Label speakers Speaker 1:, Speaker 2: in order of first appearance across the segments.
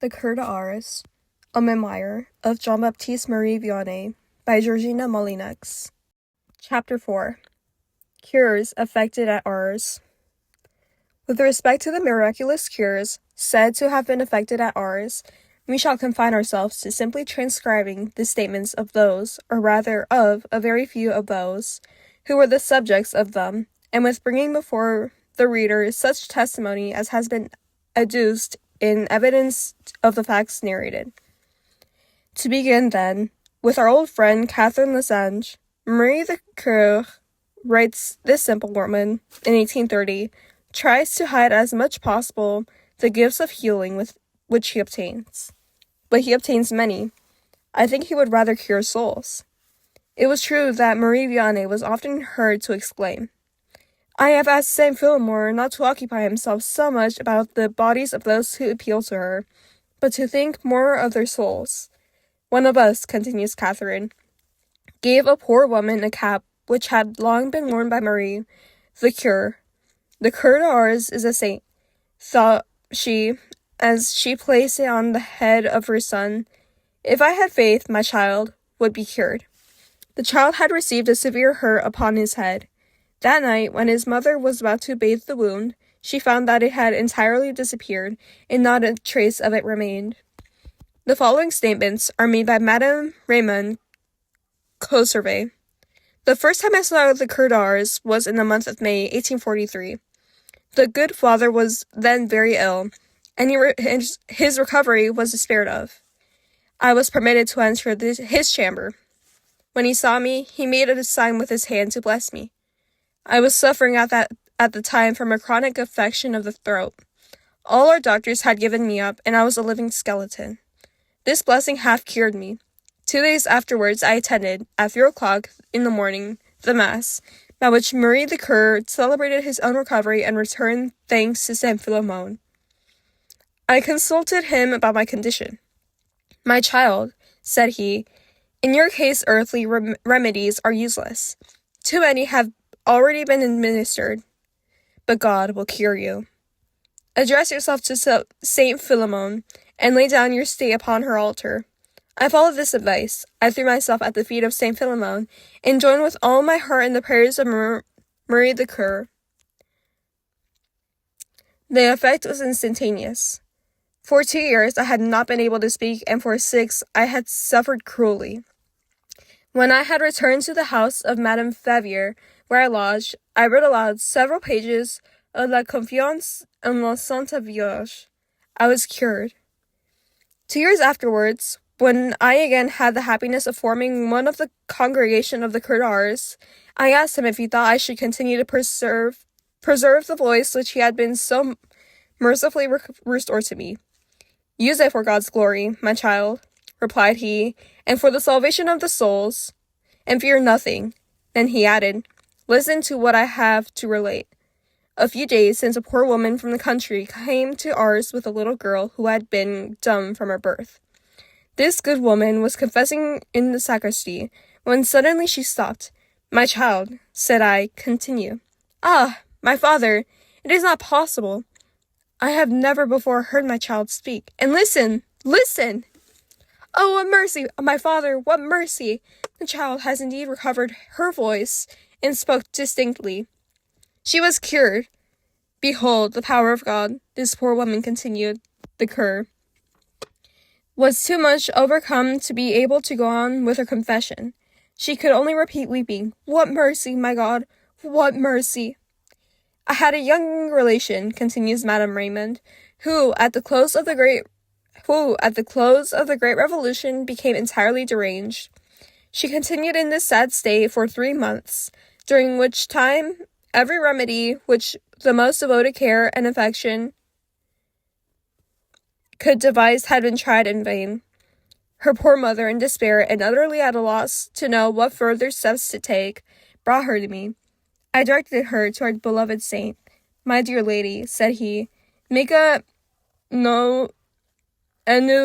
Speaker 1: The Cura de Ars, a memoir of Jean-Baptiste-Marie Vianney by Georgina Molyneux. Chapter 4. Cures effected at Ars. With respect to the miraculous cures said to have been effected at Ars, we shall confine ourselves to simply transcribing the statements of those, or rather of a very few of those, who were the subjects of them, and with bringing before the reader such testimony as has been adduced in evidence of the facts narrated. To begin, then, with our old friend Catherine Lessange, Marie the Cure writes this simple woman, in 1830, tries to hide as much possible the gifts of healing which he obtains. But he obtains many. I think he would rather cure souls. It was true that Marie Vianney was often heard to exclaim, "I have asked Saint Philemon not to occupy himself so much about the bodies of those who appeal to her, but to think more of their souls. One of us," continues Catherine, "gave a poor woman a cap which had long been worn by Marie, the Cure. The Cura de Ars is a saint, thought she, as she placed it on the head of her son. If I had faith, my child would be cured." The child had received a severe hurt upon his head. That night, when his mother was about to bathe the wound, she found that it had entirely disappeared, and not a trace of it remained. The following statements are made by Madame Raymond Conserve. "The first time I saw the Cura de Ars was in the month of May, 1843. The good father was then very ill, and his recovery was despaired of. I was permitted to enter his chamber. When he saw me, he made a sign with his hand to bless me. I was suffering at the time from a chronic affection of the throat. All our doctors had given me up, and I was a living skeleton. This blessing half cured me. 2 days afterwards I attended, at 3 o'clock in the morning, the Mass, by which Marie the Cure celebrated his own recovery and returned thanks to Saint Philemon. I consulted him about my condition. 'My child,' said he, 'in your case earthly remedies are useless. Too many have already been administered, but God will cure you. Address yourself to Saint Philemon, and lay down your state upon her altar.' I followed this advice. I threw myself at the feet of Saint Philemon, and joined with all my heart in the prayers of Marie the Cure. The effect was instantaneous. For 2 years I had not been able to speak, and for 6 I had suffered cruelly. When I had returned to the house of Madame Favier, where I lodged, I read aloud several pages of La Confiance en la Sainte Vierge. I was cured. 2 years afterwards, when I again had the happiness of forming one of the congregation of the Cura de Ars, I asked him if he thought I should continue to preserve the voice which he had been so mercifully restored to me. 'Use it for God's glory, my child,' replied he, 'and for the salvation of the souls, and fear nothing.' Then he added, 'Listen to what I have to relate. A few days since a poor woman from the country came to Ars with a little girl who had been dumb from her birth. This good woman was confessing in the sacristy, when suddenly she stopped. 'My child,' said I, 'continue.' 'Ah, my father, it is not possible. I have never before heard my child speak. And listen! Oh, what mercy, my father, what mercy! The child has indeed recovered her voice, and spoke distinctly. She was cured. Behold the power of God,' this poor woman continued. The Cure was too much overcome to be able to go on with her confession. She could only repeat weeping, 'What mercy, my God, what mercy!' I had a young relation," continues Madame Raymond, who at the close of the great Revolution became entirely deranged. She continued in this sad state for 3 months, during which time every remedy which the most devoted care and affection could devise had been tried in vain. Her poor mother, in despair and utterly at a loss to know what further steps to take, brought her to me. I directed her to our beloved saint. 'My dear lady,' said he, 'make a new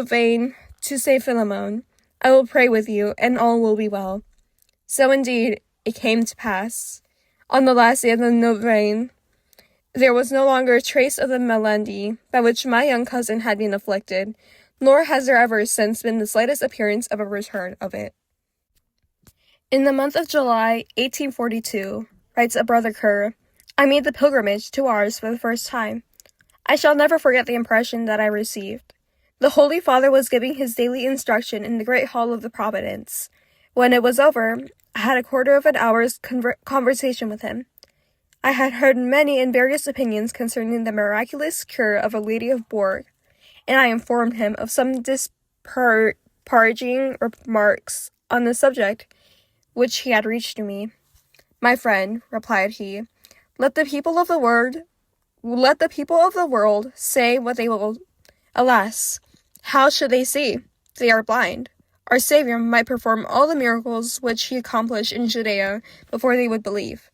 Speaker 1: vein to Saint Philemon. I will pray with you, and all will be well.' So indeed it came to pass. On the last day of the novena, there was no longer a trace of the malady by which my young cousin had been afflicted, nor has there ever since been the slightest appearance of a return of it. In the month of July, 1842, writes a brother Cura, I made the pilgrimage to Ars for the first time. I shall never forget the impression that I received. The Holy Father was giving his daily instruction in the great hall of the Providence. When it was over, I had a quarter of an hour's conversation with him. I had heard many and various opinions concerning the miraculous cure of a lady of Bourg, and I informed him of some disparaging remarks on the subject which he had reached to me. My friend, replied he, let the people of the world say what they will. Alas, how should they see? They are blind. Our Savior might perform all the miracles which he accomplished in Judea before they would believe.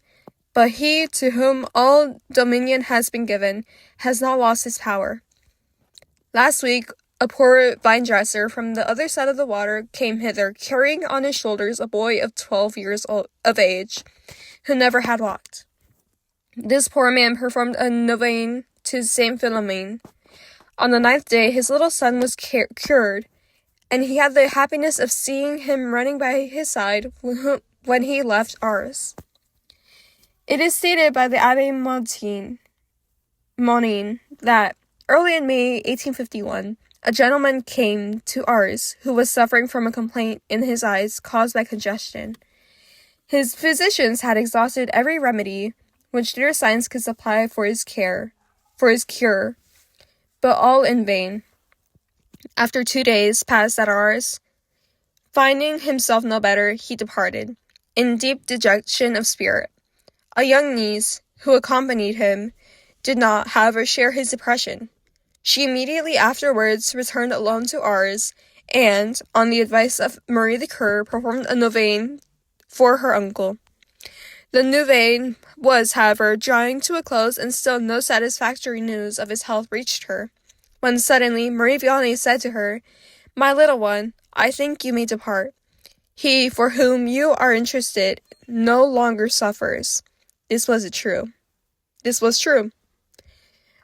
Speaker 1: But he to whom all dominion has been given has not lost his power. Last week, a poor vine-dresser from the other side of the water came hither, carrying on his shoulders a boy of 12 years of age, who never had walked. This poor man performed a novena to Saint Philomene. On the 9th day, his little son was cured, and he had the happiness of seeing him running by his side when he left Ars. It is stated by the Abbé Molyneux that, early in May 1851, a gentleman came to Ars who was suffering from a complaint in his eyes caused by congestion. His physicians had exhausted every remedy which their science could supply for his cure, but all in vain. After 2 days passed at Ars, finding himself no better, he departed, in deep dejection of spirit. A young niece, who accompanied him, did not, however, share his depression. She immediately afterwards returned alone to Ars, and, on the advice of Marie the Cure, performed a novena for her uncle. The novena was, however, drawing to a close, and still no satisfactory news of his health reached her, when suddenly Marie Vianney said to her, My little one, I think you may depart. He for whom you are interested no longer suffers. This was true.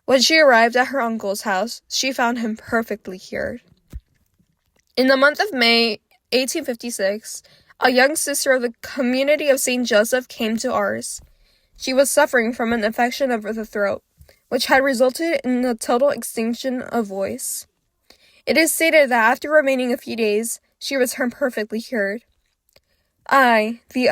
Speaker 1: When she arrived at her uncle's house, she found him perfectly cured. In the month of May, 1856, a young sister of the community of St. Joseph came to Ars. She was suffering from an infection of the throat, which had resulted in the total extinction of voice. It is stated that after remaining a few days, she returned perfectly cured. I, the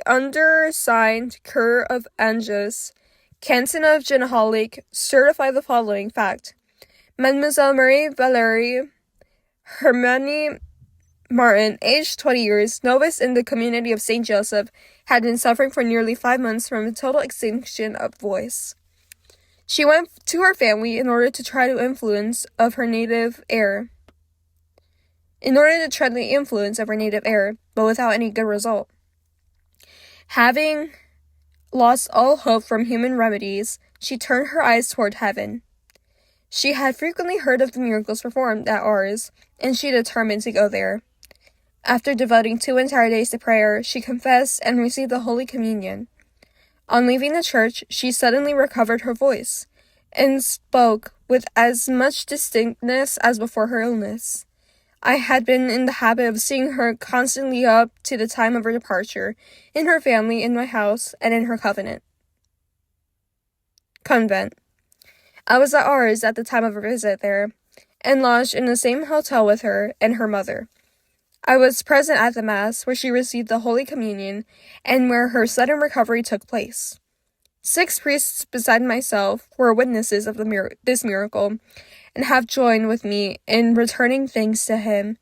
Speaker 1: undersigned Cure of Angers, Canton of Genaholic, certify the following fact. Mademoiselle Marie Valérie Hermione Martin, aged 20 years, novice in the community of St. Joseph, had been suffering for nearly 5 months from a total extinction of voice. She went to her family in order to try the influence of her native air, but without any good result. Having lost all hope from human remedies, she turned her eyes toward heaven. She had frequently heard of the miracles performed at Ars, and she determined to go there. After devoting 2 entire days to prayer, she confessed and received the Holy Communion. On leaving the church, she suddenly recovered her voice, and spoke with as much distinctness as before her illness. I had been in the habit of seeing her constantly up to the time of her departure, in her family, in my house, and in her convent. I was at Ars at the time of her visit there, and lodged in the same hotel with her and her mother. I was present at the Mass, where she received the Holy Communion, and where her sudden recovery took place. 6 priests beside myself were witnesses of this miracle, and have joined with me in returning thanks to Him,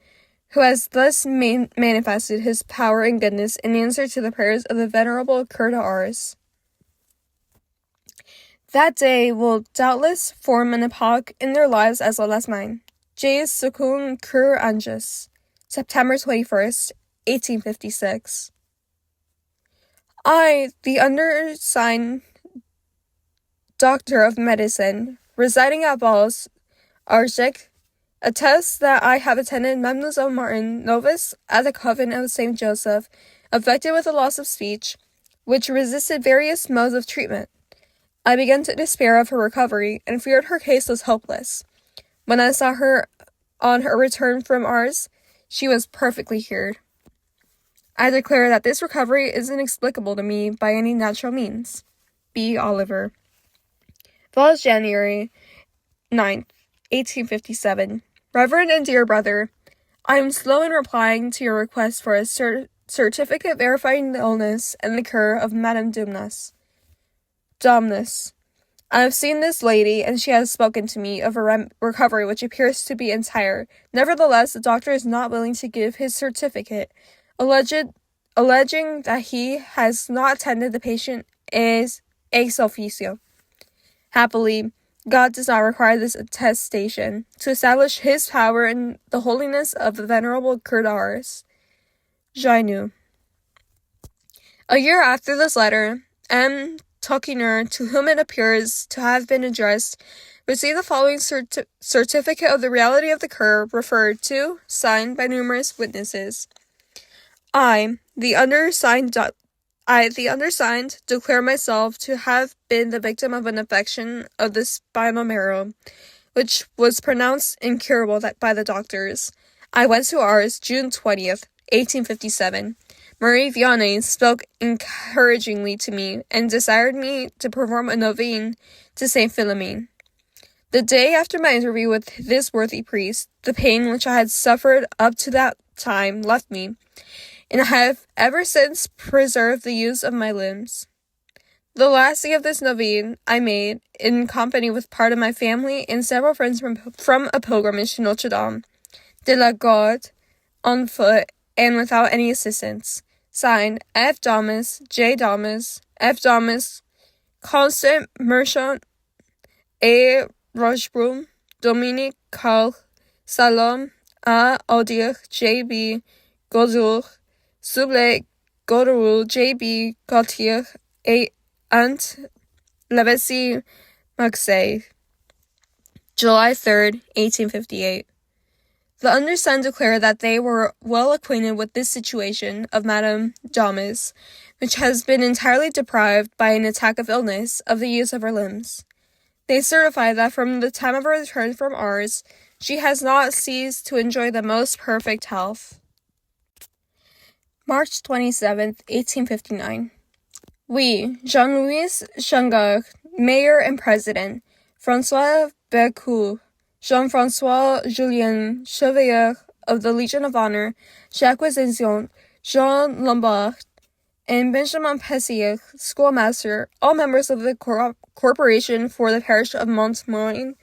Speaker 1: who has thus manifested His power and goodness in answer to the prayers of the Venerable Cura de Ars. That day will doubtless form an epoch in their lives as well as mine. J. Secund Cure Angers, September 21st, 1856. I, the undersigned Doctor of Medicine, residing at Bals, Arjek, attest that I have attended Mademoiselle Martin, novice at the convent of St. Joseph, affected with a loss of speech, which resisted various modes of treatment. I began to despair of her recovery and feared her case was hopeless. When I saw her on her return from Ars, she was perfectly cured. I declare that this recovery is inexplicable to me by any natural means. B. Oliver. Falls January 9th, 1857. Reverend and dear brother, I am slow in replying to your request for a certificate verifying the illness and the cure of Madame Domnus. I have seen this lady, and she has spoken to me of a recovery which appears to be entire. Nevertheless, the doctor is not willing to give his certificate, alleging that he has not attended the patient ex officio. Happily, God does not require this attestation to establish his power in the holiness of the venerable Cura de Ars. Jainu. A year after this letter, M. Tokiner, to whom it appears to have been addressed, received the following certificate of the reality of the cure referred to, signed by numerous witnesses. I, the undersigned, declare myself to have been the victim of an affection of the spinal marrow, which was pronounced incurable by the doctors. I went to Ars June 20th, 1857. Marie Vianney spoke encouragingly to me and desired me to perform a novene to Saint Philomene. The day after my interview with this worthy priest, the pain which I had suffered up to that time left me, and I have ever since preserved the use of my limbs. The last day of this novene I made, in company with part of my family and several friends from a pilgrimage to Notre Dame de la Garde, on foot and without any assistance. Signed, F. Damas, J. Damas, F. Damas, Constant Merchant, A. Rochebrune, Dominique Carl, Salom, A. Audir, J. B. Godur, Suble, Goderul, J. B. Gautier, A. Ant, Levesy, Marseille. July 3rd, 1858. The undersigned declare that they were well acquainted with this situation of Madame Damas, which has been entirely deprived by an attack of illness of the use of her limbs. They certify that from the time of her return from Ars, she has not ceased to enjoy the most perfect health. March 27th, 1859. We, Jean-Louis Changard, Mayor and President, François Bercourt, Jean-François Julien, Chevalier of the Legion of Honor, Jacques Zizon, Jean Lombard, and Benjamin Pessier, schoolmaster, all members of the corporation for the parish of Montmorin,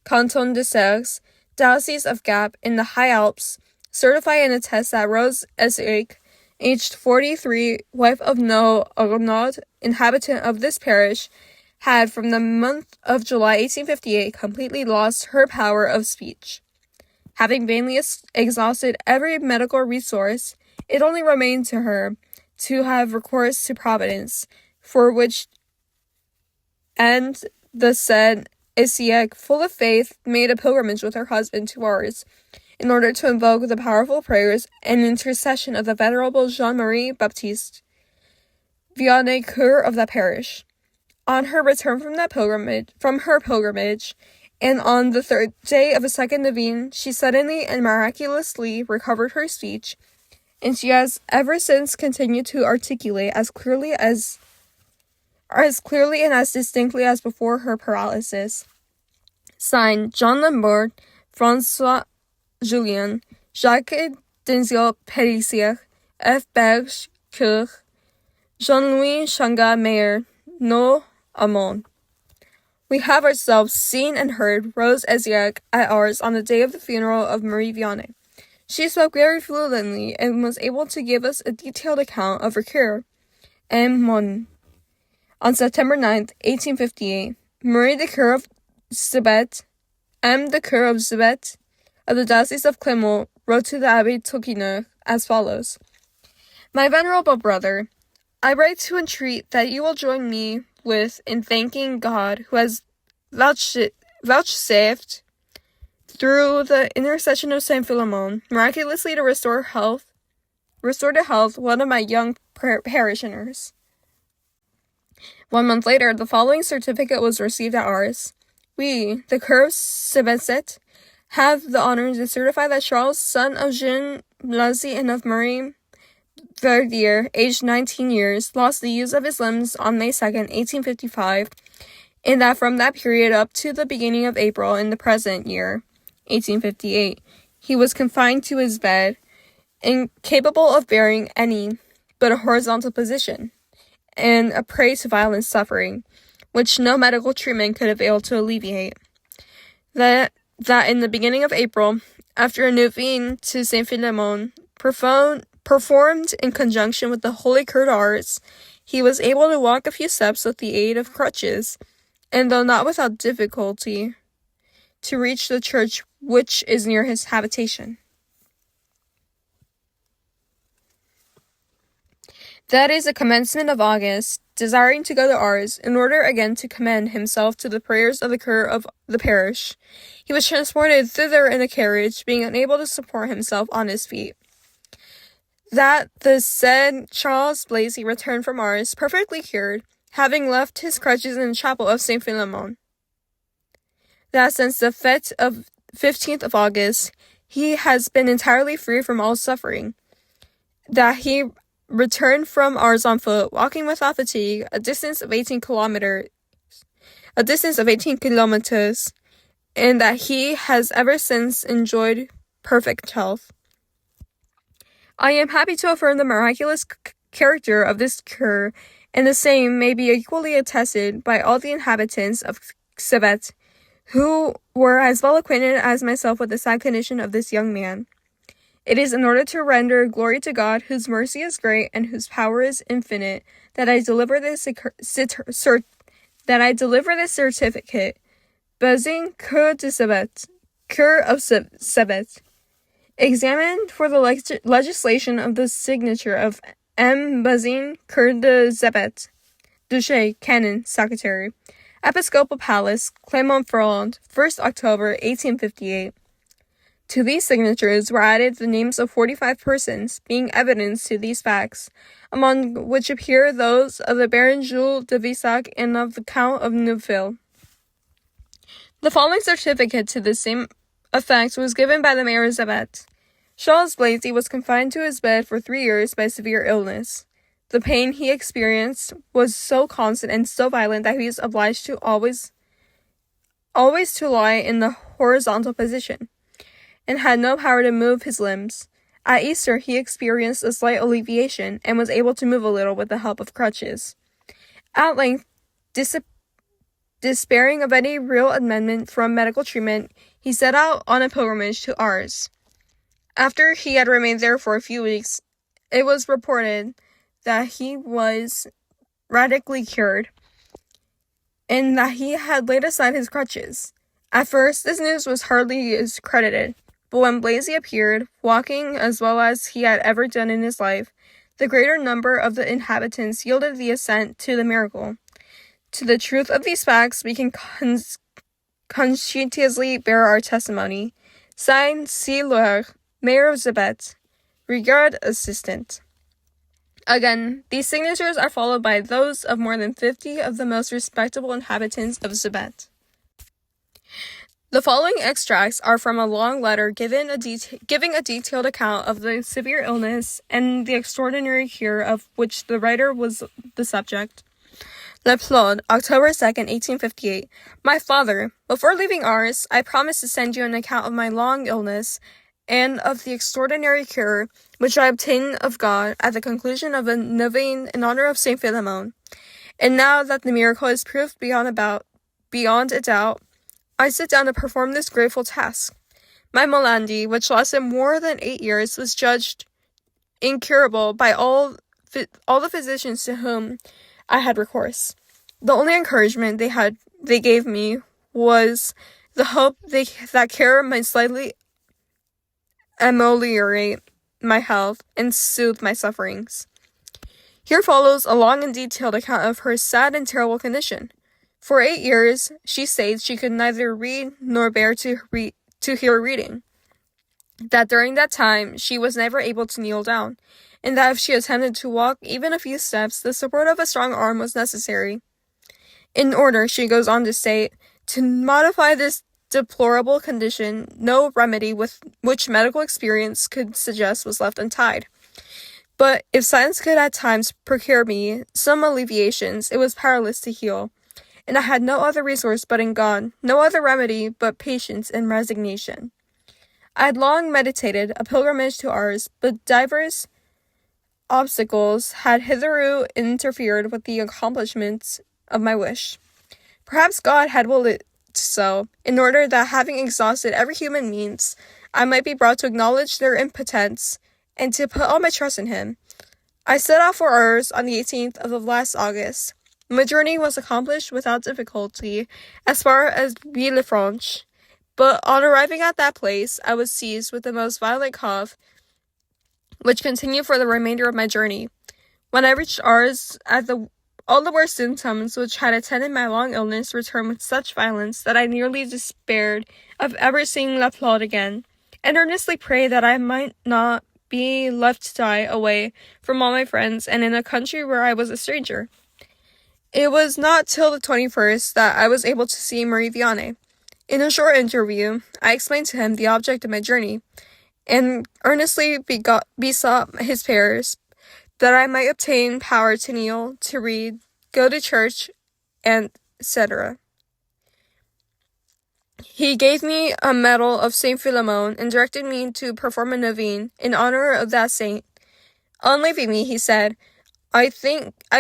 Speaker 1: Canton de Serres, Diocese of Gap in the High Alps, certify and attest that Rose Esric, aged 43, wife of Noe Arnaud, inhabitant of this parish, had from the month of July 1858 completely lost her power of speech. Having vainly exhausted every medical resource, it only remained to her to have recourse to Providence, for which end the said Isiac, full of faith, made a pilgrimage with her husband to Ars, in order to invoke the powerful prayers and intercession of the venerable Jean-Marie Baptiste, Vianney, cure of that parish. On her return from her pilgrimage, and on the third day of a second novene, she suddenly and miraculously recovered her speech, and she has ever since continued to articulate as clearly and as distinctly as before her paralysis. Signed, Jean Lambert, François Julien, Jacques Denzil Périssier, F. Berge, Cure, Jean-Louis Changa, Mayor, No. Amon. We have ourselves seen and heard Rose Esiac at Ars on the day of the funeral of Marie Vianney. She spoke very fluently and was able to give us a detailed account of her cure. M. Mon. On September 9th, 1858, Marie the Cure of Sibet, M. the Cure of Sibet, of the Diocese of Clermont, wrote to the Abbé Tokiner as follows. My venerable brother, I write to entreat that you will join me in thanking God who has vouchsafed, through the intercession of Saint Philemon, miraculously to restore to health one of my young parishioners. 1 month later, the following certificate was received at Ars. We, the Cura of Ars, have the honor to certify that Charles, son of Jean Blazy and of Marie Verdier, aged 19 years, lost the use of his limbs on May 2nd, 1855, and that from that period up to the beginning of April in the present year, 1858, he was confined to his bed, incapable of bearing any but a horizontal position, and a prey to violent suffering, which no medical treatment could avail to alleviate. That in the beginning of April, after a novene to Saint Philemon, performed in conjunction with the Holy Cura de Ars, he was able to walk a few steps with the aid of crutches, and though not without difficulty, to reach the church which is near his habitation. That is the commencement of August, desiring to go to Ars, in order again to commend himself to the prayers of the cura of the parish. He was transported thither in a carriage, being unable to support himself on his feet. That the said Charles Blazy returned from Ars, perfectly cured, having left his crutches in the chapel of Saint Philemon. That since the fete of 15th of August, he has been entirely free from all suffering. That he returned from Ars on foot, walking without fatigue, a distance of 18 kilometers, and that he has ever since enjoyed perfect health. I am happy to affirm the miraculous character of this cure, and the same may be equally attested by all the inhabitants of SUSCRíBETE, who were as well acquainted as myself with the sad condition of this young man. It is in order to render glory to God, whose mercy is great and whose power is infinite, that I deliver this certificate. Bazin Cura de Ars, Cura of Ars, examined for the legislation of the signature of M. Bazin Cura de Ars, Duché, Canon, Secretary, Episcopal Palace, Clermont-Ferrand, 1st October, 1858. To these signatures were added the names of 45 persons, being evidence to these facts, among which appear those of the Baron Jules de Vissac and of the Count of Neufville. The following certificate to the same effect was given by the mayor of SUSCRíBETE. Charles Blazy was confined to his bed for 3 years by severe illness. The pain he experienced was so constant and so violent that he was obliged to always to lie in the horizontal position, and had no power to move his limbs. At Easter, he experienced a slight alleviation, and was able to move a little with the help of crutches. At length, despairing of any real amendment from medical treatment, he set out on a pilgrimage to Ars. After he had remained there for a few weeks, it was reported that he was radically cured, and that he had laid aside his crutches. At first, this news was hardly credited, but when Blazy appeared, walking as well as he had ever done in his life, the greater number of the inhabitants yielded the assent to the miracle. To the truth of these facts, we can conscientiously bear our testimony. Signed, C. Loire, Mayor of SUSCRíBETE. Regard, Assistant. Again, these signatures are followed by those of more than 50 of the most respectable inhabitants of SUSCRíBETE. The following extracts are from a long letter giving a detailed account of the severe illness and the extraordinary cure of which the writer was the subject. Le Plod, October 2nd, 1858. My father, before leaving Ars, I promised to send you an account of my long illness and of the extraordinary cure which I obtained of God at the conclusion of a novene in honor of Saint Philemon. And now that the miracle is proved beyond a doubt, I sit down to perform this grateful task. My malady, which lasted more than 8 years, was judged incurable by all the physicians to whom I had recourse. The only encouragement they gave me was the hope that care might slightly ameliorate my health and soothe my sufferings. Here follows a long and detailed account of her sad and terrible condition. For 8 years, she states she could neither read nor bear to hear reading. That during that time, she was never able to kneel down, and that if she attempted to walk even a few steps, the support of a strong arm was necessary. In order, she goes on to state, to modify this deplorable condition, no remedy with which medical experience could suggest was left untried. But if science could at times procure me some alleviations, it was powerless to heal, and I had no other resource but in God, no other remedy but patience and resignation. I had long meditated a pilgrimage to Ars, but divers obstacles had hitherto interfered with the accomplishment of my wish. Perhaps God had willed it so, in order that, having exhausted every human means, I might be brought to acknowledge their impotence, and to put all my trust in him. I set out for Ars on the 18th of last August. My journey was accomplished without difficulty as far as Villefranche, but on arriving at that place, I was seized with the most violent cough, which continued for the remainder of my journey. When I reached Ars, all the worst symptoms which had attended my long illness returned with such violence that I nearly despaired of ever seeing La Plaude again, and earnestly prayed that I might not be left to die away from all my friends and in a country where I was a stranger. It was not till the 21st that I was able to see Marie Vianney. In a short interview, I explained to him the object of my journey, and earnestly besought his prayers that I might obtain power to kneel, to read, go to church, and etc. He gave me a medal of Saint Philemon and directed me to perform a novene in honor of that saint. On leaving me, he said, I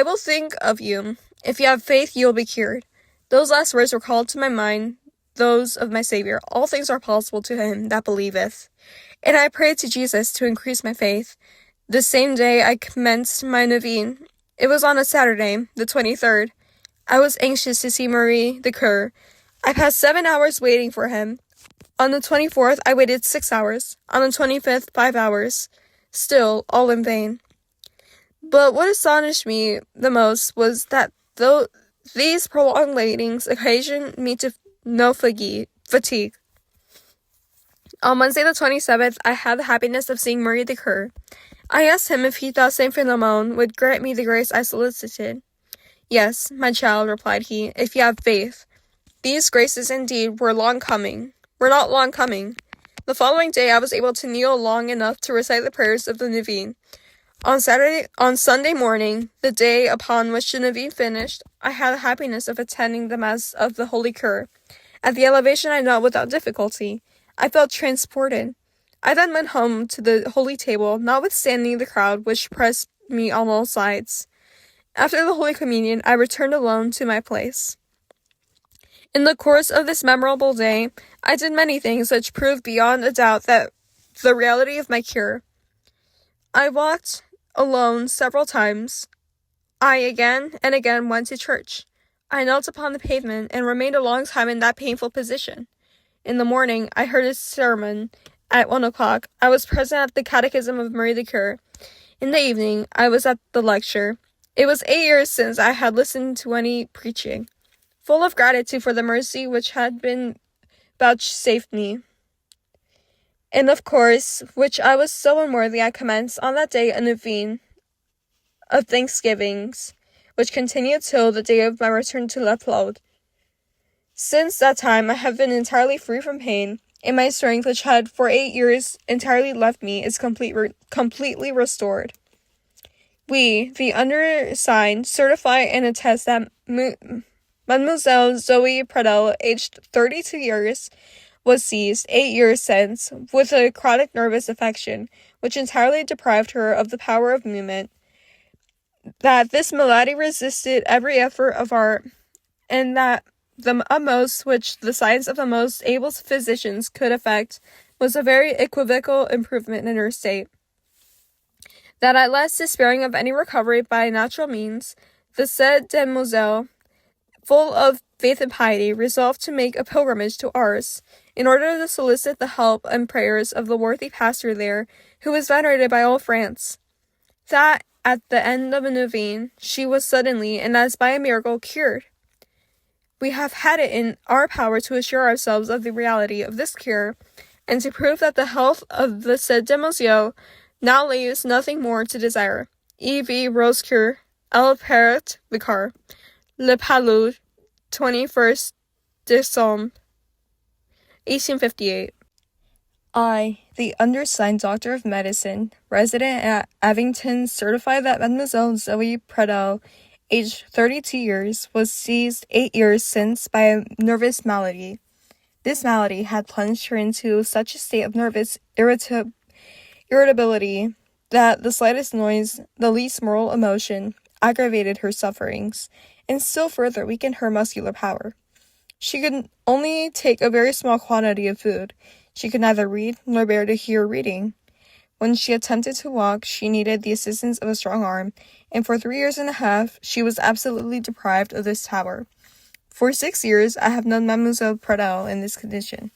Speaker 1: will think of you. If you have faith, you will be cured. Those last words recalled to my mind those of my Savior. All things are possible to him that believeth. And I prayed to Jesus to increase my faith. The same day I commenced my novene. It was on a Saturday, the 23rd. I was anxious to see Marie the Cure. I passed 7 hours waiting for him. On the 24th, I waited 6 hours. On the 25th, 5 hours. Still, all in vain. But what astonished me the most was that though these prolonged waitings occasioned me to no fatigue. On Wednesday the 27th, I had the happiness of seeing Marie the Cure. I asked him if he thought Saint Philemon would grant me the grace I solicited. Yes, my child, replied he, if you have faith. These graces indeed were not long coming. The following day I was able to kneel long enough to recite the prayers of the novene. On Sunday morning, the day upon which the novene finished, I had the happiness of attending the Mass of the Holy Cure. At the elevation I knelt without difficulty. I felt transported. I then went home to the holy table, notwithstanding the crowd which pressed me on all sides. After the Holy Communion, I returned alone to my place. In the course of this memorable day, I did many things which proved beyond a doubt that the reality of my cure. I walked alone several times. I again and again went to church. I knelt upon the pavement and remained a long time in that painful position. In the morning, I heard a sermon. At 1 o'clock, I was present at the Catechism of Marie the Cure. In the evening, I was at the lecture. It was 8 years since I had listened to any preaching. Full of gratitude for the mercy which had been vouchsafed me, and of course, which I was so unworthy, I commenced on that day a novene of thanksgivings, which continued till the day of my return to La Plaude. Since that time, I have been entirely free from pain, and my strength, which had for 8 years entirely left me, is completely restored. We, the undersigned, certify and attest that Mademoiselle Zoe Pradel, aged 32 years, was seized 8 years since with a chronic nervous affection, which entirely deprived her of the power of movement. That this malady resisted every effort of art, and that the utmost which the science of the most able physicians could effect was a very equivocal improvement in her state. That at last, despairing of any recovery by natural means, the said demoiselle, full of faith and piety, resolved to make a pilgrimage to Ars, in order to solicit the help and prayers of the worthy pastor there, who was venerated by all France. That, at the end of a novene, she was suddenly, and as by a miracle, cured. We have had it in our power to assure ourselves of the reality of this cure, and to prove that the health of the said demoiselle now leaves nothing more to desire. E.V. Rosecure, El Peret Vicar, Le Palude, 21st Décembre, 1858. I, the undersigned Doctor of Medicine, resident at Abington, certify that Mademoiselle Zoe Pradel, aged 32 years, was seized 8 years since by a nervous malady. This malady had plunged her into such a state of nervous irritability that the slightest noise, the least moral emotion, aggravated her sufferings, and still further weakened her muscular power. She could only take a very small quantity of food. She could neither read nor bear to hear reading. When she attempted to walk, she needed the assistance of a strong arm, and for 3 years and a half, she was absolutely deprived of this power. For 6 years, I have known Mademoiselle Pradel in this condition.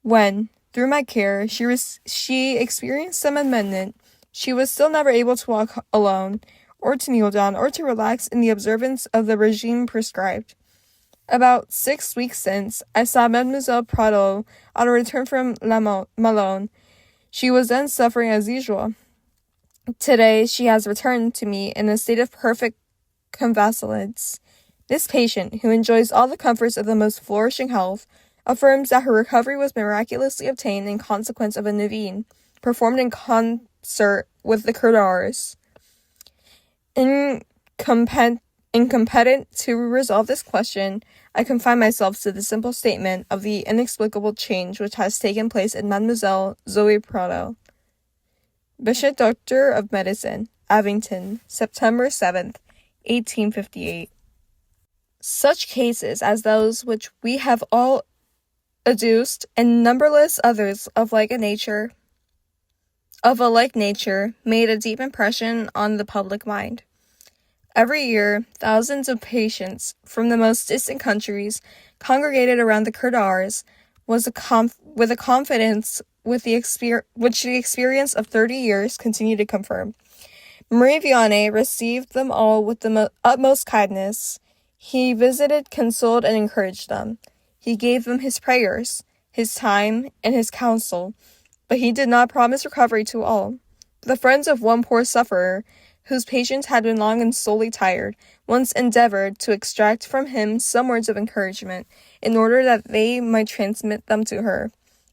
Speaker 1: When, through my care, she experienced some amendment, she was still never able to walk alone, or to kneel down, or to relax in the observance of the regime prescribed. About 6 weeks since, I saw Mademoiselle Pradel on a return from Malone. She was then suffering as usual. Today, she has returned to me in a state of perfect convalescence. This patient, who enjoys all the comforts of the most flourishing health, affirms that her recovery was miraculously obtained in consequence of a neuvaine, performed in concert with the Cura de Ars. Incompetent to resolve this question, I confine myself to the simple statement of the inexplicable change which has taken place in Mademoiselle Zoe Pradel. Bishop Doctor of Medicine, Abington, September 7th, 1858. Such cases as those which we have all adduced, and numberless others of a like nature, made a deep impression on the public mind. Every year, thousands of patients from the most distant countries congregated around the Cura de Ars with a confidence which the experience of 30 years continued to confirm. Marie Vianney received them all with the utmost kindness. He visited, consoled, and encouraged them. He gave them his prayers, his time, and his counsel, but he did not promise recovery to all. The friends of one poor sufferer, whose patience had been long and sorely tired, once endeavored to extract from him some words of encouragement, in order that they might transmit them to her.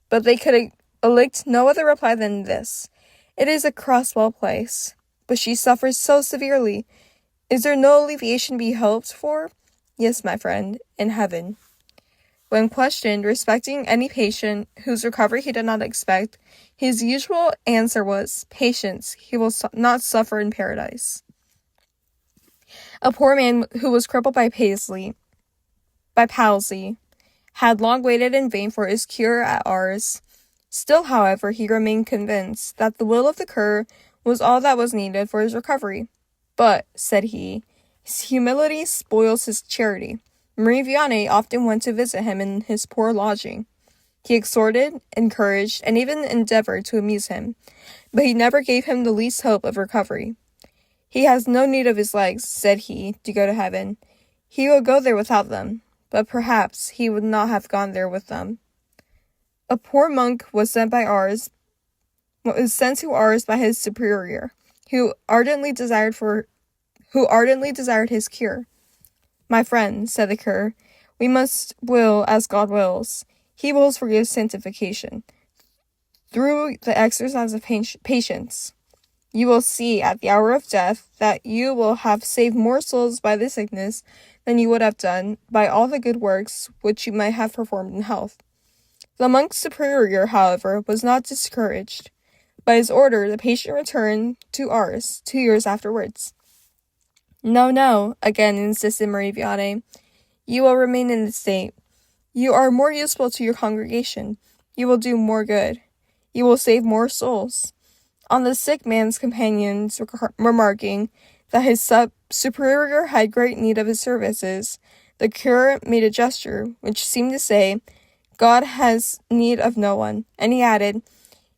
Speaker 1: But they could elect no other reply than this: "It is a cross well placed, but she suffers so severely. Is there no alleviation to be hoped for?" "Yes, my friend, in heaven." When questioned respecting any patient whose recovery he did not expect, his usual answer was, "Patience, he will not suffer in paradise." A poor man who was crippled by palsy, had long waited in vain for his cure at Ars. Still, however, he remained convinced that the will of the cure was all that was needed for his recovery. "But," said he, "his humility spoils his charity." Marie Vianney often went to visit him in his poor lodging. He exhorted, encouraged, and even endeavored to amuse him, but he never gave him the least hope of recovery. "He has no need of his legs," said he, "to go to heaven. He will go there without them." But perhaps he would not have gone there with them. A poor monk was sent to Ars by his superior, who ardently desired his cure. "My friend," said the cure, "we must will as God wills. He wills for your sanctification. Through the exercise of patience, you will see at the hour of death that you will have saved more souls by this sickness than you would have done by all the good works which you might have performed in health." The monk's superior, however, was not discouraged. By his order, the patient returned to Ars 2 years afterwards. No, again insisted Marie Vianney. "You will remain in this state. You are more useful to your congregation. You will do more good. You will save more souls." On the sick man's companions remarking that his superior had great need of his services, the cure made a gesture which seemed to say, "God has need of no one," and he added,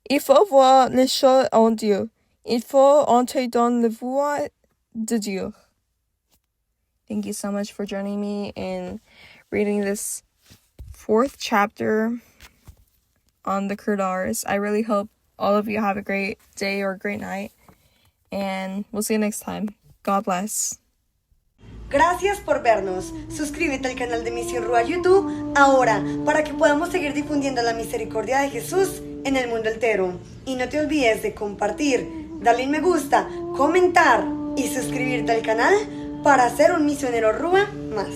Speaker 1: "Il faut voir les choses en Dieu. Il faut entrer dans la voie de Dieu." Thank you so much for joining me in reading this 4th chapter on the Cura de Ars. I really hope all of you have a great day or a great night, and we'll see you next time. God bless.
Speaker 2: Gracias por vernos. Suscríbete al canal de Misión Ruah YouTube ahora para que podamos seguir difundiendo la misericordia de Jesús en el mundo entero. Y no te olvides de compartir, darle un me gusta, comentar y suscribirte al canal para ser un misionero Ruah más.